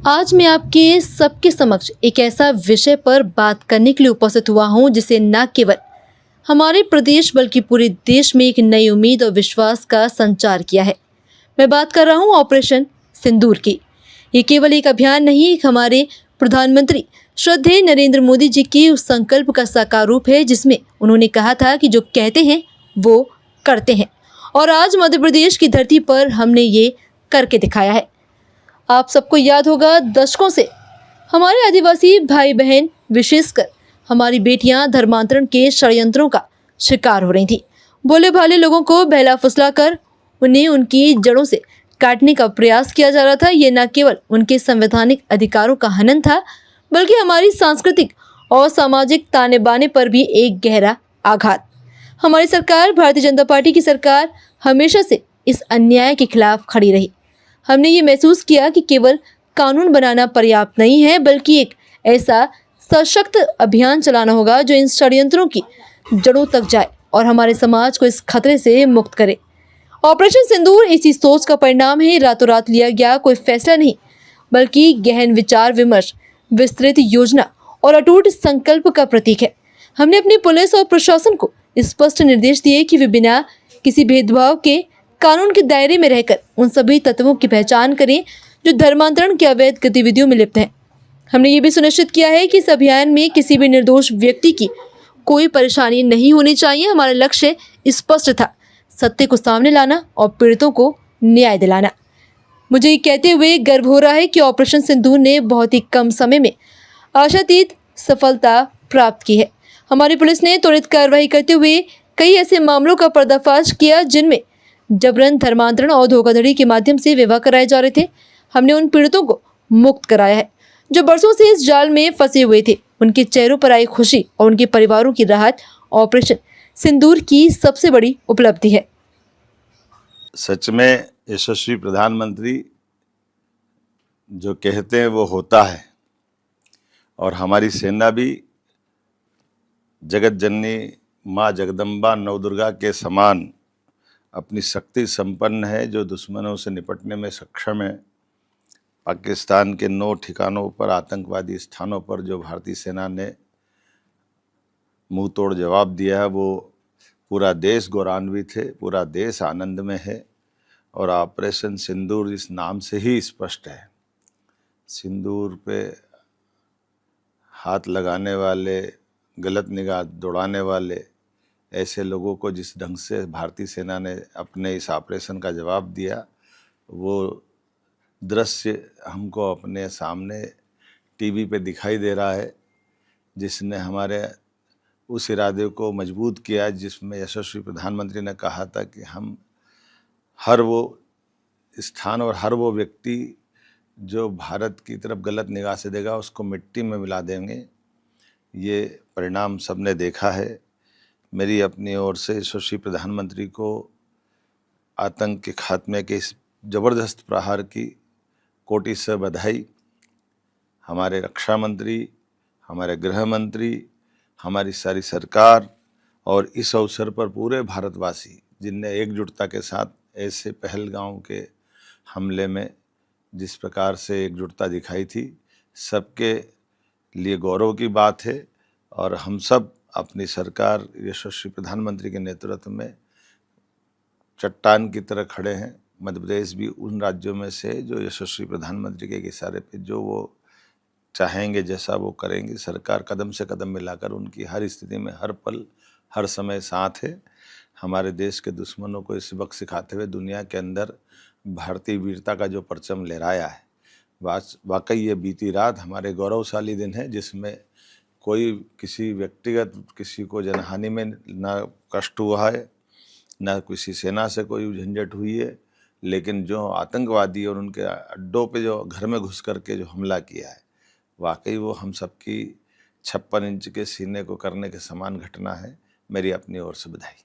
आज मैं आपके सबके समक्ष एक ऐसा विषय पर बात करने के लिए उपस्थित हुआ हूं जिसे न केवल हमारे प्रदेश बल्कि पूरे देश में एक नई उम्मीद और विश्वास का संचार किया है। मैं बात कर रहा हूं ऑपरेशन सिंदूर की। ये केवल एक अभियान नहीं, एक हमारे प्रधानमंत्री श्रद्धेय नरेंद्र मोदी जी के उस संकल्प का साकार रूप है जिसमें उन्होंने कहा था कि जो कहते हैं वो करते हैं, और आज मध्य प्रदेश की धरती पर हमने ये करके दिखाया है। आप सबको याद होगा, दशकों से हमारे आदिवासी भाई बहन, विशेषकर हमारी बेटियां धर्मांतरण के षड्यंत्रों का शिकार हो रही थी। भोले भाले लोगों को बहला फुसला कर उन्हें उनकी जड़ों से काटने का प्रयास किया जा रहा था। ये न केवल उनके संवैधानिक अधिकारों का हनन था, बल्कि हमारी सांस्कृतिक और सामाजिक ताने बाने पर भी एक गहरा आघात। हमारी सरकार, भारतीय जनता पार्टी की सरकार, हमेशा से इस अन्याय के खिलाफ खड़ी रही। हमने ये महसूस किया कि केवल कानून बनाना पर्याप्त नहीं है, बल्कि एक ऐसा सशक्त अभियान चलाना होगा जो इन षड्यंत्रों की जड़ों तक जाए और हमारे समाज को इस खतरे से मुक्त करे। ऑपरेशन सिंदूर इसी सोच का परिणाम है। रातों रात लिया गया कोई फैसला नहीं, बल्कि गहन विचार विमर्श, विस्तृत योजना और अटूट संकल्प का प्रतीक है। हमने अपनी पुलिस और प्रशासन को स्पष्ट निर्देश दिए कि वे बिना किसी भेदभाव के कानून के दायरे में रहकर उन सभी तत्वों की पहचान करें जो धर्मांतरण की अवैध गतिविधियों में लिप्त हैं। हमने ये भी सुनिश्चित किया है कि इस अभियान में किसी भी निर्दोष व्यक्ति की कोई परेशानी नहीं होनी चाहिए। हमारा लक्ष्य स्पष्ट था, सत्य को सामने लाना और पीड़ितों को न्याय दिलाना। मुझे ये कहते हुए गर्व हो रहा है कि ऑपरेशन सिंदूर ने बहुत ही कम समय में आशातीत सफलता प्राप्त की है। हमारी पुलिस ने त्वरित कार्रवाई करते हुए कई ऐसे मामलों का पर्दाफाश किया जिनमें जबरन धर्मांतरण और धोखाधड़ी के माध्यम से विवाह कराए जा रहे थे। हमने उन पीड़ितों को मुक्त कराया है जो बरसों से इस जाल में फंसे हुए थे। उनके चेहरों पर आई खुशी और उनके परिवारों की राहत ऑपरेशन सिंदूर की सबसे बड़ी उपलब्धि है। सच में यशस्वी प्रधानमंत्री जो कहते हैं वो होता है, और हमारी सेना भी जगत जननी माँ जगदम्बा नवदुर्गा के समान अपनी शक्ति संपन्न है, जो दुश्मनों से निपटने में सक्षम है। पाकिस्तान के 9 ठिकानों पर, आतंकवादी स्थानों पर जो भारतीय सेना ने मुंह तोड़ जवाब दिया है, वो पूरा देश गौरवान्वित है, पूरा देश आनंद में है। और ऑपरेशन सिंदूर इस नाम से ही स्पष्ट है। सिंदूर पे हाथ लगाने वाले, गलत निगाह दौड़ाने वाले ऐसे लोगों को जिस ढंग से भारतीय सेना ने अपने इस ऑपरेशन का जवाब दिया, वो दृश्य हमको अपने सामने टीवी पे दिखाई दे रहा है, जिसने हमारे उस इरादे को मजबूत किया जिसमें यशस्वी प्रधानमंत्री ने कहा था कि हम हर वो स्थान और हर वो व्यक्ति जो भारत की तरफ गलत निगाह से देगा उसको मिट्टी में मिला देंगे। ये परिणाम सबने देखा है। मेरी अपनी ओर से यशस्वी प्रधानमंत्री को आतंक के खात्मे के इस जबरदस्त प्रहार की कोटि से बधाई। हमारे रक्षा मंत्री, हमारे गृह मंत्री, हमारी सारी सरकार और इस अवसर पर पूरे भारतवासी जिनने एकजुटता के साथ ऐसे पहलगाम के हमले में जिस प्रकार से एकजुटता दिखाई थी, सबके लिए गौरव की बात है। और हम सब अपनी सरकार यशस्वी प्रधानमंत्री के नेतृत्व में चट्टान की तरह खड़े हैं। मध्य प्रदेश भी उन राज्यों में से जो यशस्वी प्रधानमंत्री के इशारे पे जो वो चाहेंगे जैसा वो करेंगे। सरकार कदम से कदम मिलाकर उनकी हर स्थिति में, हर पल, हर समय साथ है। हमारे देश के दुश्मनों को इस वक्त सिखाते हुए दुनिया के अंदर भारतीय वीरता का जो परचम लहराया है, वाकई ये बीती रात हमारे गौरवशाली दिन है, जिसमें कोई किसी व्यक्तिगत किसी को जनहानि में ना कष्ट हुआ है, ना किसी सेना से कोई झंझट हुई है। लेकिन जो आतंकवादी और उनके अड्डों पे जो घर में घुस करके जो हमला किया है, वाकई वो हम सबकी 56 इंच के सीने को करने के समान घटना है। मेरी अपनी ओर से बधाई।